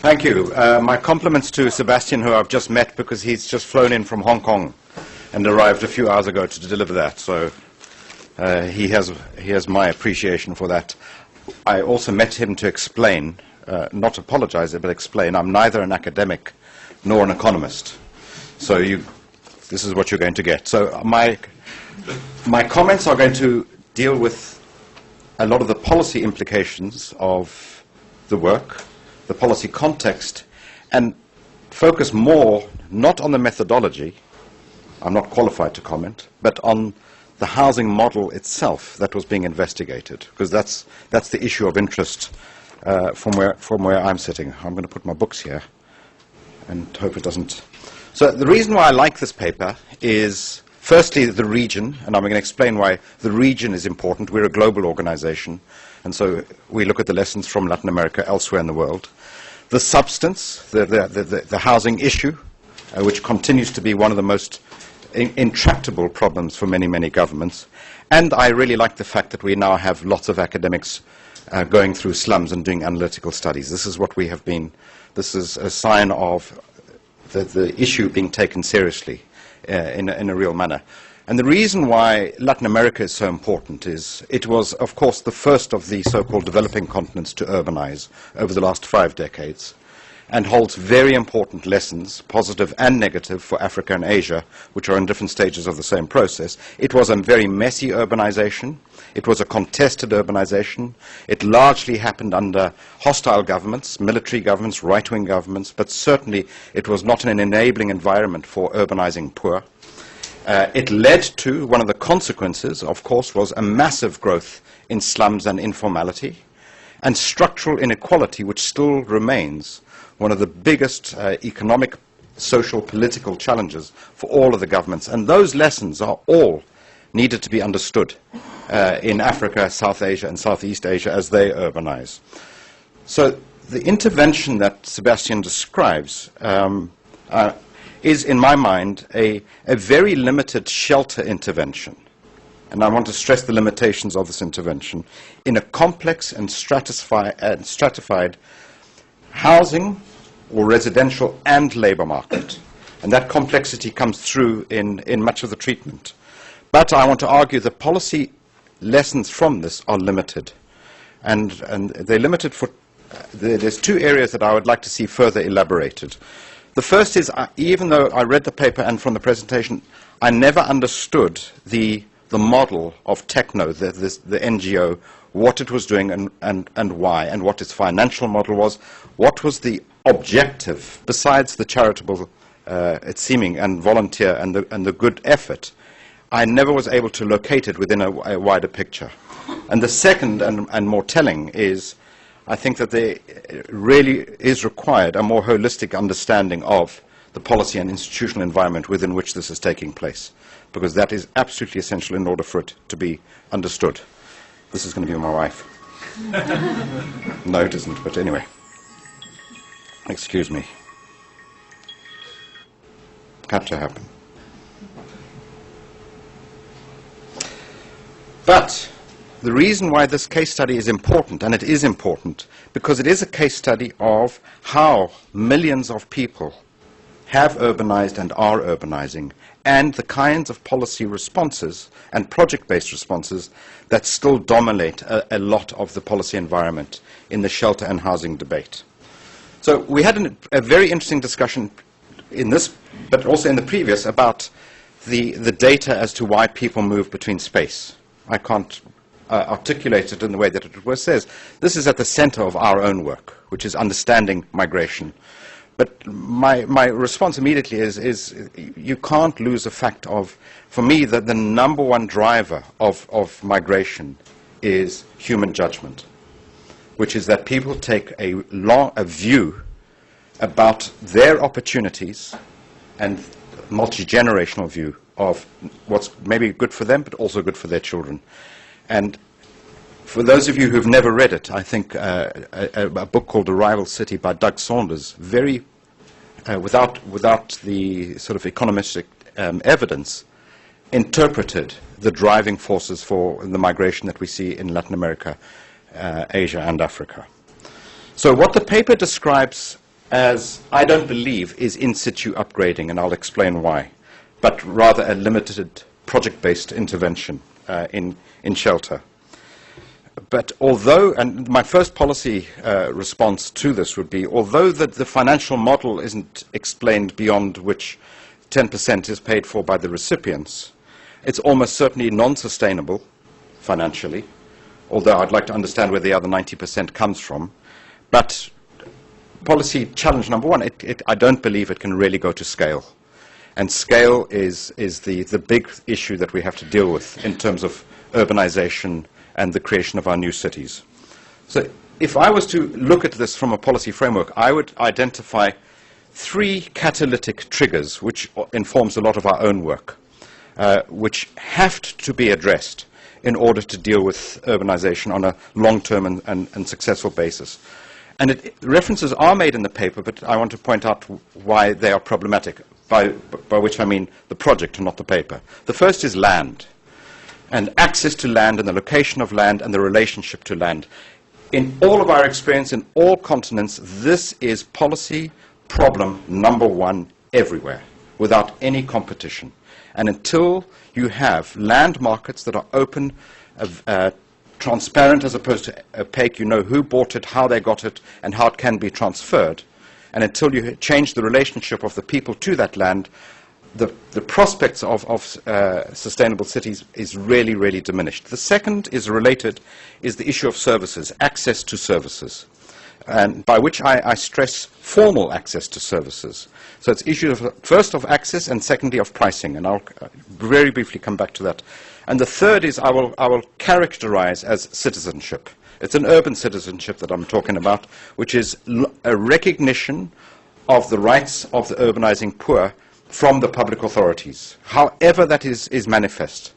Thank you. My compliments to Sebastian, who I've just met because he's just flown in from Hong Kong and arrived a few hours ago to deliver that. So he has my appreciation for that. I also met him to explain, not apologize, but explain. I'm neither an academic nor an economist. So this is what you're going to get. So my comments are going to deal with a lot of the policy implications of the work, the policy context, and focus more not on the methodology, I'm not qualified to comment, but on the housing model itself that was being investigated, because that's the issue of interest from where I'm sitting. I'm going to put my books here and hope it doesn't. So the reason why I like this paper is firstly the region, and I'm going to explain why the region is important. We're a global organization, and so we look at the lessons from Latin America elsewhere in the world. The substance, the housing issue, which continues to be one of the most intractable problems for many, many governments. And I really like the fact that we now have lots of academics going through slums and doing analytical studies. This is what we have been. This is a sign of the issue being taken seriously in a real manner. And the reason why Latin America is so important is it was, of course, the first of the so-called developing continents to urbanize over the last 5 decades and holds very important lessons, positive and negative, for Africa and Asia, which are in different stages of the same process. It was a very messy urbanization. It was a contested urbanization. It largely happened under hostile governments, military governments, right-wing governments, but certainly it was not an enabling environment for urbanizing poor. It led to, one of the consequences, of course, was a massive growth in slums and informality and structural inequality, which still remains one of the biggest economic, social, political challenges for all of the governments. And those lessons are all needed to be understood in Africa, South Asia, and Southeast Asia as they urbanize. So the intervention that Sebastian describes is, in my mind, a very limited shelter intervention. And I want to stress the limitations of this intervention in a complex and stratified housing or residential and labor market. And that complexity comes through in much of the treatment. But I want to argue the policy lessons from this are limited. And they're limited for, there's 2 areas that I would like to see further elaborated. The first is, even though I read the paper and from the presentation, I never understood the model of Techno, the NGO, what it was doing and why, and what its financial model was, what was the objective, besides the charitable, it's seeming, and volunteer and the good effort. I never was able to locate it within a wider picture. And the second and more telling is, I think that there really is required a more holistic understanding of the policy and institutional environment within which this is taking place, because that is absolutely essential in order for it to be understood. This is going to be my wife. No, it isn't, but anyway. Excuse me. Had to happen. But the reason why this case study is important, and it is important, because it is a case study of how millions of people have urbanized and are urbanizing, and the kinds of policy responses and project-based responses that still dominate a lot of the policy environment in the shelter and housing debate. So we had a very interesting discussion in this, but also in the previous, about the data as to why people move between space. I can't articulate it in the way that it says. This is at the center of our own work, which is understanding migration. But my response immediately is you can't lose the fact of, for me, that the number one driver of migration is human judgment, which is that people take a view about their opportunities and multi-generational view of what's maybe good for them, but also good for their children. And for those of you who've never read it, I think a book called Arrival City by Doug Saunders, very, without the sort of econometric evidence, interpreted the driving forces for the migration that we see in Latin America, Asia, and Africa. So what the paper describes as I don't believe is in situ upgrading, and I'll explain why, but rather a limited project-based intervention in shelter. But although, and my first policy response to this would be, although the financial model isn't explained beyond which 10% is paid for by the recipients, it's almost certainly non-sustainable financially, although I'd like to understand where the other 90% comes from. But policy challenge number one, I don't believe it can really go to scale. And scale is the big issue that we have to deal with in terms of urbanization and the creation of our new cities. So if I was to look at this from a policy framework, I would identify 3 catalytic triggers, which informs a lot of our own work, which have to be addressed in order to deal with urbanization on a long-term and successful basis. And references are made in the paper, but I want to point out why they are problematic, by which I mean the project and not the paper. The first is land, and access to land and the location of land and the relationship to land. In all of our experience in all continents, this is policy problem number 1 everywhere, without any competition. And until you have land markets that are open, transparent as opposed to opaque, you know who bought it, how they got it, and how it can be transferred, and until you change the relationship of the people to that land, the prospects of sustainable cities is really, really diminished. The second is related, is the issue of services, access to services, and by which I stress formal access to services. So it's issue of, first of access and secondly of pricing, and I'll very briefly come back to that. And the third is I will characterize as citizenship. It's an urban citizenship that I'm talking about, which is a recognition of the rights of the urbanizing poor from the public authorities, however that is manifest.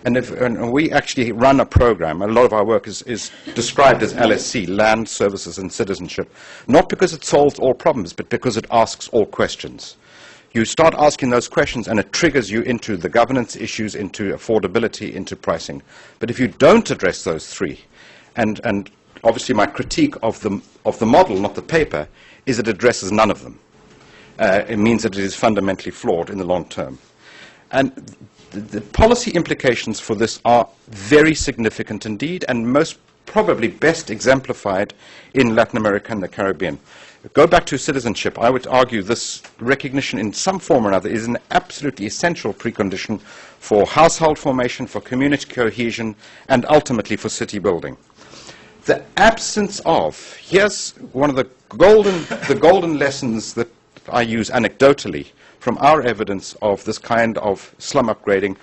And we actually run a program, a lot of our work is described as LSC, Land, Services and Citizenship, not because it solves all problems, but because it asks all questions. You start asking those questions and it triggers you into the governance issues, into affordability, into pricing. But if you don't address those 3, and obviously my critique of the model, not the paper, is it addresses none of them. It means that it is fundamentally flawed in the long term. And the policy implications for this are very significant indeed, and most probably best exemplified in Latin America and the Caribbean. Go back to citizenship. I would argue this recognition in some form or another is an absolutely essential precondition for household formation, for community cohesion, and ultimately for city building. The absence of, here's one of the golden lessons that I use anecdotally from our evidence of this kind of slum upgrading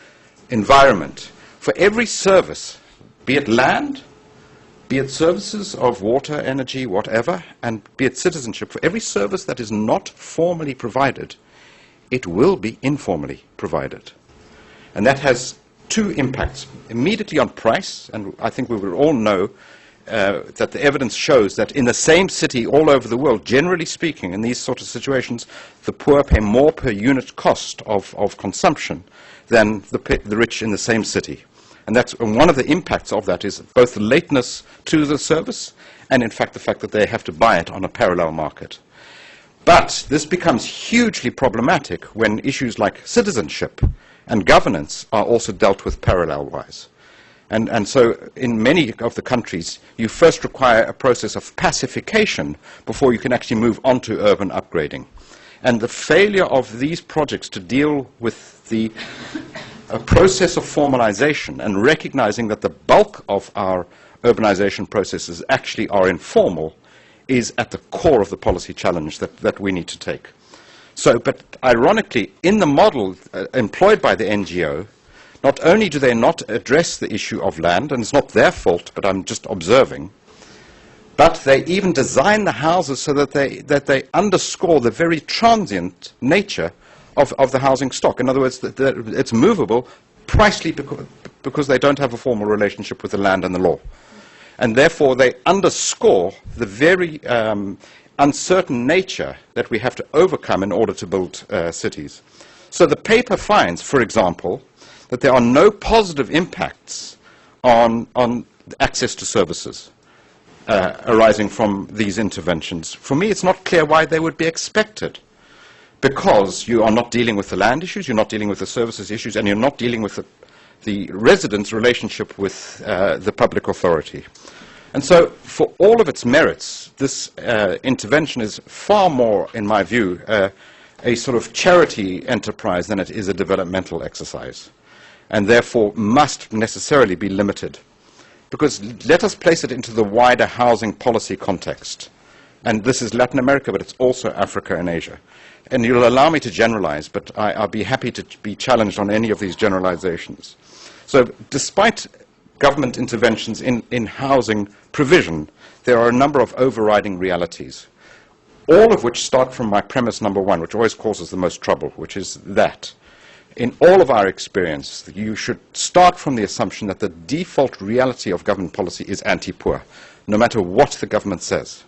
environment. For every service, be it land, be it services of water, energy, whatever, and be it citizenship, for every service that is not formally provided, it will be informally provided. And that has 2 impacts. Immediately on price, and I think we will all know that the evidence shows that in the same city all over the world, generally speaking, in these sort of situations, the poor pay more per unit cost of consumption than the rich in the same city. And that's one of the impacts of that is both the lateness to the service and, in fact, the fact that they have to buy it on a parallel market. But this becomes hugely problematic when issues like citizenship and governance are also dealt with parallel-wise. And so in many of the countries, you first require a process of pacification before you can actually move on to urban upgrading. And the failure of these projects to deal with the process of formalization and recognizing that the bulk of our urbanization processes actually are informal is at the core of the policy challenge that we need to take. So, but ironically, in the model employed by the NGO, not only do they not address the issue of land, and it's not their fault, but I'm just observing, but they even design the houses so that they underscore the very transient nature of the housing stock. In other words, that it's movable precisely because they don't have a formal relationship with the land and the law. And therefore, they underscore the very uncertain nature that we have to overcome in order to build cities. So the paper finds, for example, that there are no positive impacts on access to services. arising from these interventions. For me, it's not clear why they would be expected, because you are not dealing with the land issues, you're not dealing with the services issues, and you're not dealing with the residents' relationship with the public authority. And so, for all of its merits, this intervention is far more, in my view, a sort of charity enterprise than it is a developmental exercise, and therefore must necessarily be limited. Because let us place it into the wider housing policy context. And this is Latin America, but it's also Africa and Asia. And you'll allow me to generalize, but I'll be happy to be challenged on any of these generalizations. So despite government interventions in housing provision, there are a number of overriding realities, all of which start from my premise number one, which always causes the most trouble, which is that in all of our experience, you should start from the assumption that the default reality of government policy is anti-poor, no matter what the government says.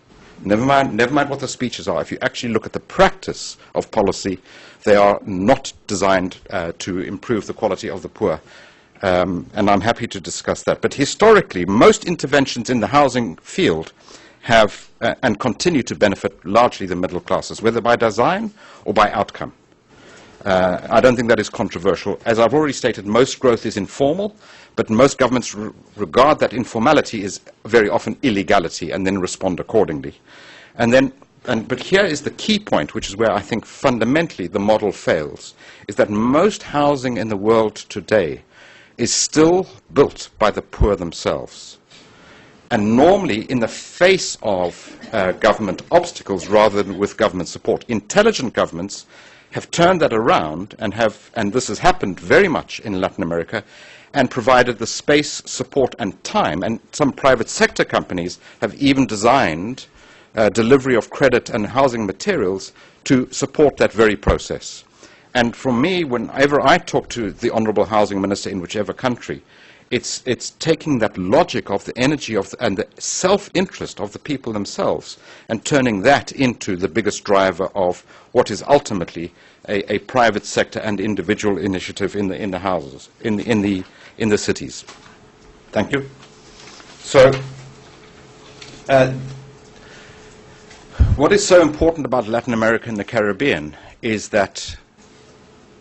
Never mind what the speeches are. If you actually look at the practice of policy, they are not designed to improve the quality of the poor. And I'm happy to discuss that. But historically, most interventions in the housing field have and continue to benefit largely the middle classes, whether by design or by outcome. I don't think that is controversial. As I've already stated, most growth is informal, but most governments regard that informality as very often illegality and then respond accordingly. But here is the key point, which is where I think fundamentally the model fails, is that most housing in the world today is still built by the poor themselves. And normally in the face of government obstacles rather than with government support. Intelligent governments have turned that around and this has happened very much in Latin America, and provided the space, support and time. And some private sector companies have even designed delivery of credit and housing materials to support that very process. And for me, whenever I talk to the Honourable Housing Minister in whichever country, it's taking that logic of the energy and the self-interest of the people themselves and turning that into the biggest driver of what is ultimately a private sector and individual initiative in the houses, in the cities. Thank you. So, what is so important about Latin America and the Caribbean is that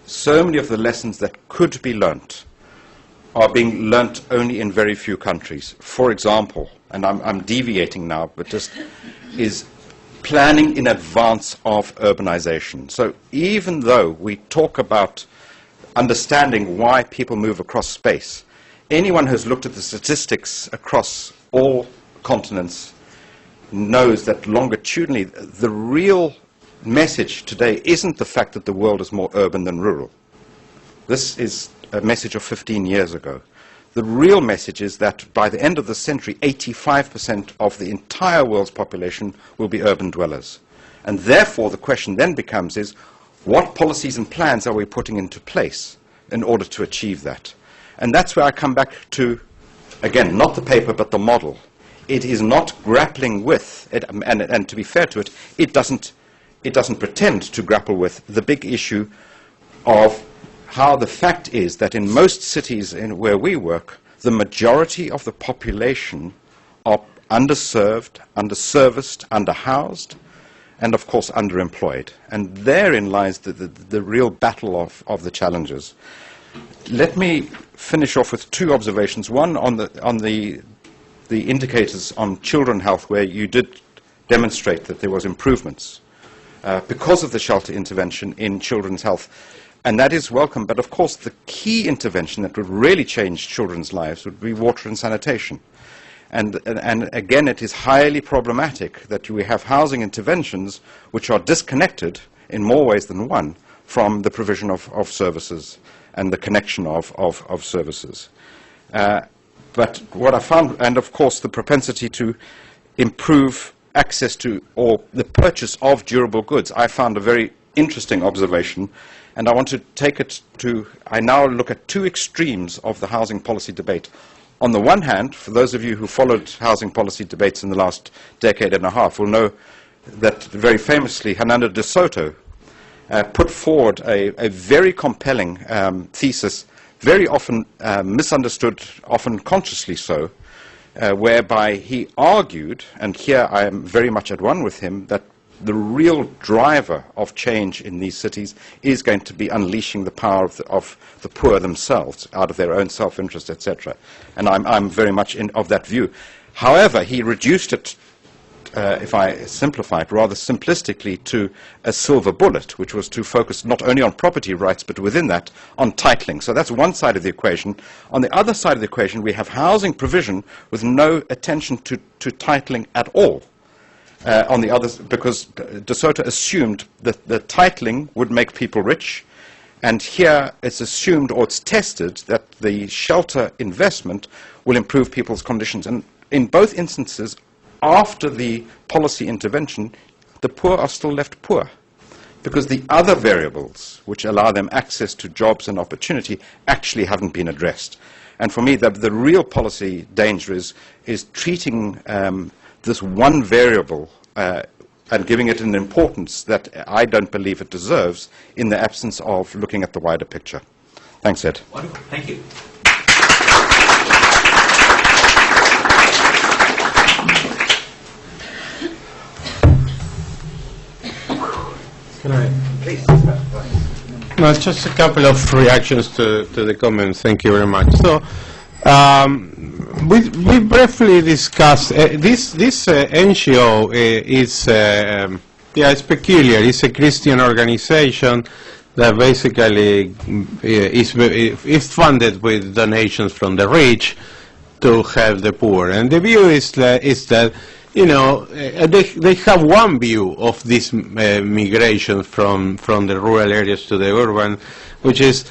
so many of the lessons that could be learnt are being learnt only in very few countries. For example, and I'm deviating now, but just is planning in advance of urbanization. So even though we talk about understanding why people move across space, anyone who's looked at the statistics across all continents knows that longitudinally, the real message today isn't the fact that the world is more urban than rural. This is a message of 15 years ago. The real message is that by the end of the century, 85% of the entire world's population will be urban dwellers. And therefore, the question then becomes is, what policies and plans are we putting into place in order to achieve that? And that's where I come back to, again, not the paper, but the model. It is not grappling with, and to be fair to it, it doesn't pretend to grapple with the big issue of how the fact is that in most cities where we work, the majority of the population are underserved, underserviced, underhoused, and of course underemployed. And therein lies the real battle of the challenges. Let me finish off with two observations. One on the indicators on children health, where you did demonstrate that there was improvements because of the shelter intervention in children's health. And that is welcome, but of course the key intervention that would really change children's lives would be water and sanitation. And again, it is highly problematic that we have housing interventions which are disconnected in more ways than one from the provision of services and the connection of services. But what I found, and of course the propensity to improve access to or the purchase of durable goods, I found a very interesting observation. And I want to take it to, I now look at two extremes of the housing policy debate. On the one hand, for those of you who followed housing policy debates in the last decade and a half will know that very famously Hernando de Soto put forward a very compelling thesis, very often misunderstood, often consciously so, whereby he argued, and here I am very much at one with him, that the real driver of change in these cities is going to be unleashing the power of the poor themselves out of their own self-interest, etc. And I'm very much of that view. However, he reduced it, if I simplify it rather simplistically, to a silver bullet, which was to focus not only on property rights, but within that, on titling. So that's one side of the equation. On the other side of the equation, we have housing provision with no attention to titling at all. On the others, because De Soto assumed that the titling would make people rich, and here it's assumed, or it's tested, that the shelter investment will improve people's conditions. And in both instances, after the policy intervention, the poor are still left poor, because the other variables which allow them access to jobs and opportunity actually haven't been addressed. And for me, the real policy danger is treating this one variable and giving it an importance that I don't believe it deserves in the absence of looking at the wider picture. Thanks, Ed. Wonderful. Thank you. Can I? Please. No, just a couple of reactions to the comments. Thank you very much. So, we briefly discussed this NGO is it's peculiar. It's a Christian organization that basically is funded with donations from the rich to help the poor. And the view is that you know, they have one view of this migration from the rural areas to the urban, which is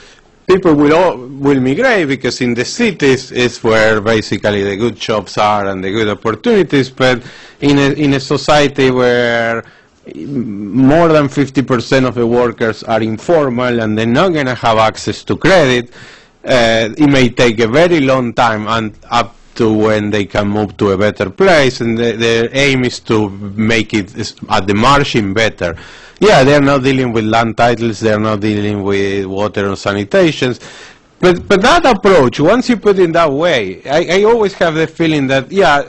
people will migrate because in the cities is where basically the good jobs are and the good opportunities. But in a society where more than 50% of the workers are informal and they're not going to have access to credit, it may take a very long time and up to when they can move to a better place, and their aim is to make it at the margin better. Yeah, they're not dealing with land titles, they're not dealing with water and sanitations, but that approach, once you put it in that way, I always have the feeling that, yeah,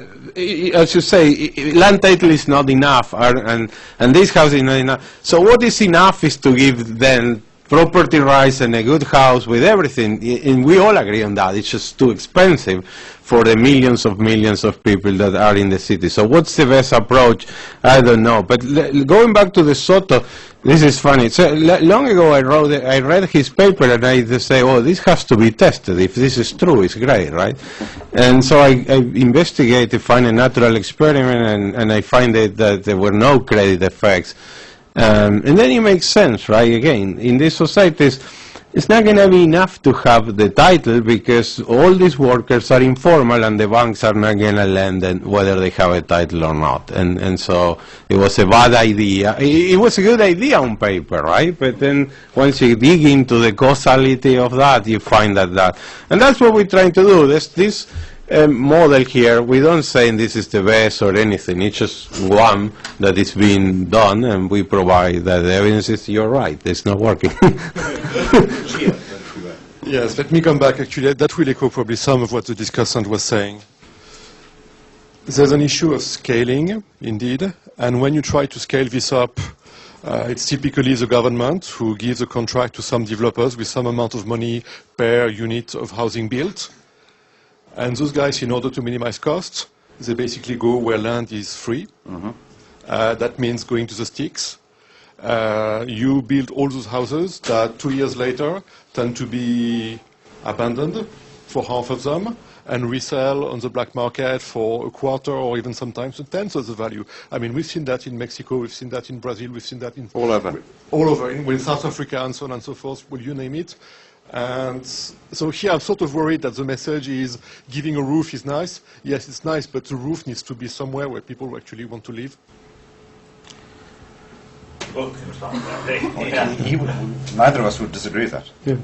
as you say, land title is not enough, and this house is not enough. So what is enough is to give them property rights and a good house with everything, and we all agree on that. It's just too expensive for the millions of people that are in the city. So what's the best approach? I don't know. But going back to De Soto, this is funny. So long ago I read his paper and I just say, oh, this has to be tested. If this is true, it's great, right? And so I investigate to find a natural experiment, and I find that there were no credit effects. And then it makes sense, right? Again, in these societies, it's not going to be enough to have the title because all these workers are informal and the banks are not going to lend them whether they have a title or not. And so it was a bad idea. It was a good idea on paper, right? But then once you dig into the causality of that, you find that. And that's what we're trying to do. This model here, we don't say this is the best or anything. It's just one that is being done, and we provide that the evidence is you're right. It's not working. Yes, let me come back. Actually, that will echo probably some of what the discussant was saying. There's an issue of scaling, indeed, and when you try to scale this up, it's typically the government who gives a contract to some developers with some amount of money per unit of housing built. And those guys, in order to minimize costs, they basically go where land is free. Mm-hmm. That means going to the sticks. You build all those houses that 2 years later tend to be abandoned for half of them and resell on the black market for a quarter or even sometimes a tenth of the value. I mean, we've seen that in Mexico, we've seen that in Brazil, we've seen that in all over. All over, in South Africa and so on and so forth, will you name it. And so here I'm sort of worried that the message is giving a roof is nice. Yes, it's nice, but the roof needs to be somewhere where people actually want to live. Neither of us would disagree with that. Yeah.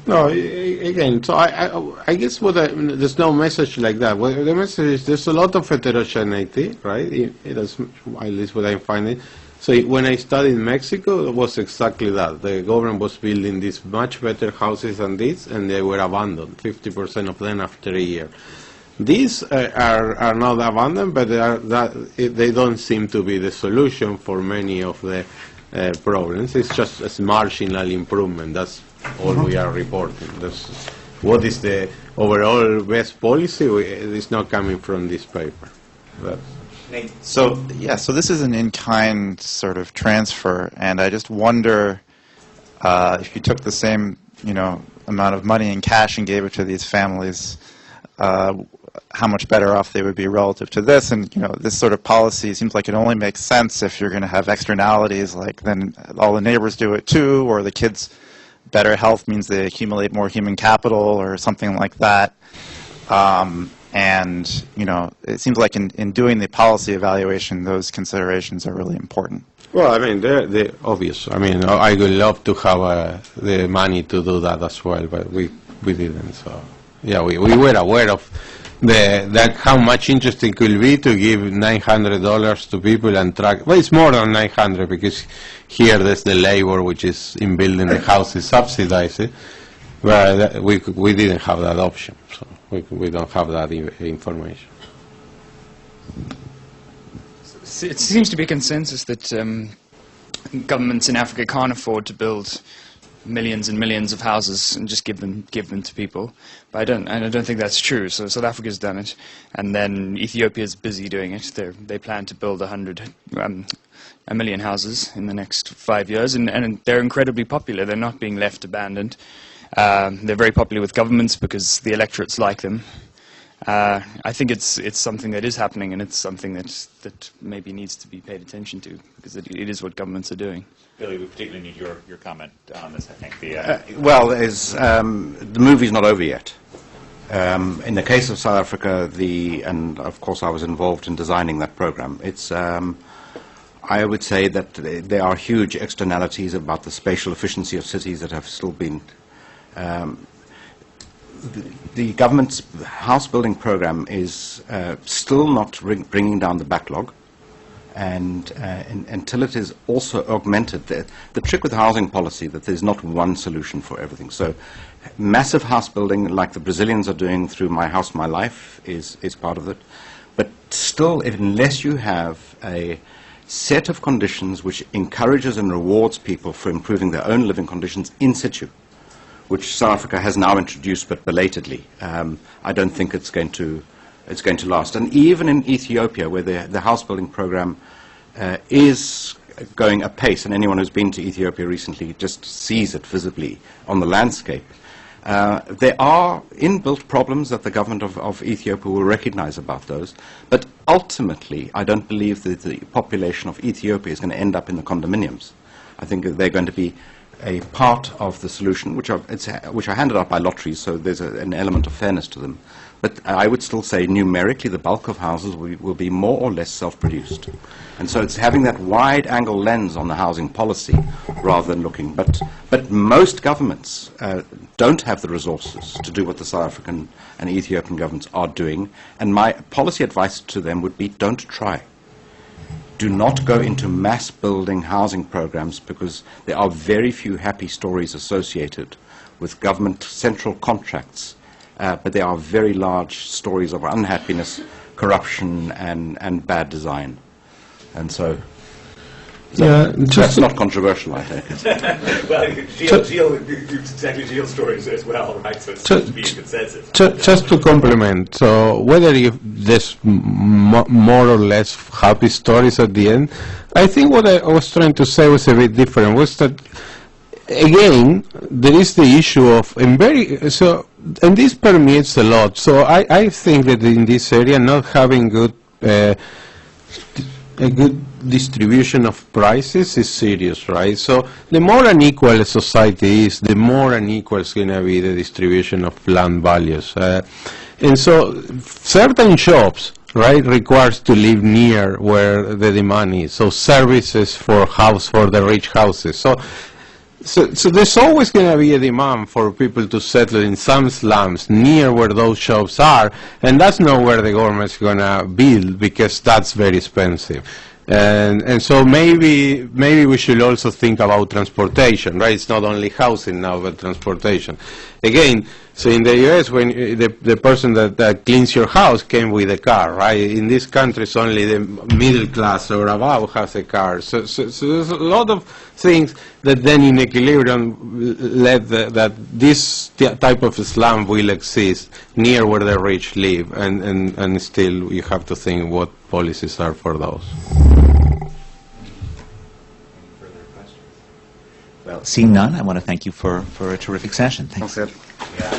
No, again, so I guess there's no message like that. Well, the message is there's a lot of heterogeneity, right? That's at least what I'm finding. So when I studied in Mexico, it was exactly that. The government was building these much better houses than this, and they were abandoned, 50% of them after a year. These are not abundant, but they don't seem to be the solution for many of the problems. It's just a marginal improvement. That's all we are reporting. What is the overall best policy? It's not coming from this paper. So this is an in-kind sort of transfer, and I just wonder if you took the same, amount of money in cash and gave it to these families, how much better off they would be relative to this. And this sort of policy seems like it only makes sense if you're going to have externalities, like then all the neighbors do it too, or the kids' better health means they accumulate more human capital or something like that. And it seems like in doing the policy evaluation, those considerations are really important. Well, I mean, they're obvious. I mean, I would love to have the money to do that as well, but we didn't. So, yeah, we were aware of that how much interesting could be to give $900 to people and track. Well, it's more than 900 because here there's the labor which is in building the houses subsidized, but we didn't have that option, so we don't have that information. It seems to be a consensus that governments in Africa can't afford to build millions and millions of houses and just give them to people. But I don't think that's true. So South Africa's done it, and then Ethiopia's busy doing it. They plan to build 1 million houses in the next 5 years, and they're incredibly popular. They're not being left abandoned. They're very popular with governments because the electorates like them. I think it's something that is happening, and it's something that maybe needs to be paid attention to, because it is what governments are doing. Billy, we particularly need your comment on this, I think. Well, the movie's not over yet. In the case of South Africa, and of course I was involved in designing that program, I would say that there are huge externalities about the spatial efficiency of cities that have still been the government's house building program is still not bringing down the backlog, and until it is also augmented. The trick with housing policy that there's not one solution for everything. So massive house building like the Brazilians are doing through My House, My Life is part of it. But still, unless you have a set of conditions which encourages and rewards people for improving their own living conditions in situ, which South Africa has now introduced, but belatedly, I don't think it's going to last. And even in Ethiopia, where the house building program is going apace, and anyone who's been to Ethiopia recently just sees it visibly on the landscape, there are inbuilt problems that the government of Ethiopia will recognize about those. But ultimately, I don't believe that the population of Ethiopia is going to end up in the condominiums. I think that they're going to be a part of the solution, which are handed out by lotteries, so there's an element of fairness to them. But I would still say numerically the bulk of houses will be more or less self-produced. And so it's having that wide-angle lens on the housing policy rather than looking. But most governments don't have the resources to do what the South African and Ethiopian governments are doing. And my policy advice to them would be, don't try. Do not go into mass building housing programs, because there are very few happy stories associated with government central contracts. But there are very large stories of unhappiness, corruption, and bad design. And so that's not controversial, I think. Well, exactly Gilles' stories as well, right? So it's to be a consensus. Just to complement, so whether there's more or less happy stories at the end, I think what I was trying to say was a bit different. Was that again there is the issue of and this permeates a lot. So I think that in this area, not having a good distribution of prices is serious, right? So the more unequal a society is, the more unequal is going to be the distribution of land values. And so certain jobs, right, requires to live near where the demand is. So services for the rich houses. So there's always going to be a demand for people to settle in some slums near where those shops are, and that's not where the government's going to build, because that's very expensive. And so maybe we should also think about transportation, right? It's not only housing now, but transportation. Again, So in the U.S., when the person that cleans your house came with a car, right? In this country, it's only the middle class or above has a car. So there's a lot of things that then in equilibrium led that this type of slum will exist near where the rich live, and still you have to think what policies are for those. Well, seeing none, I want to thank you for a terrific session. Thanks. Thanks, Ed.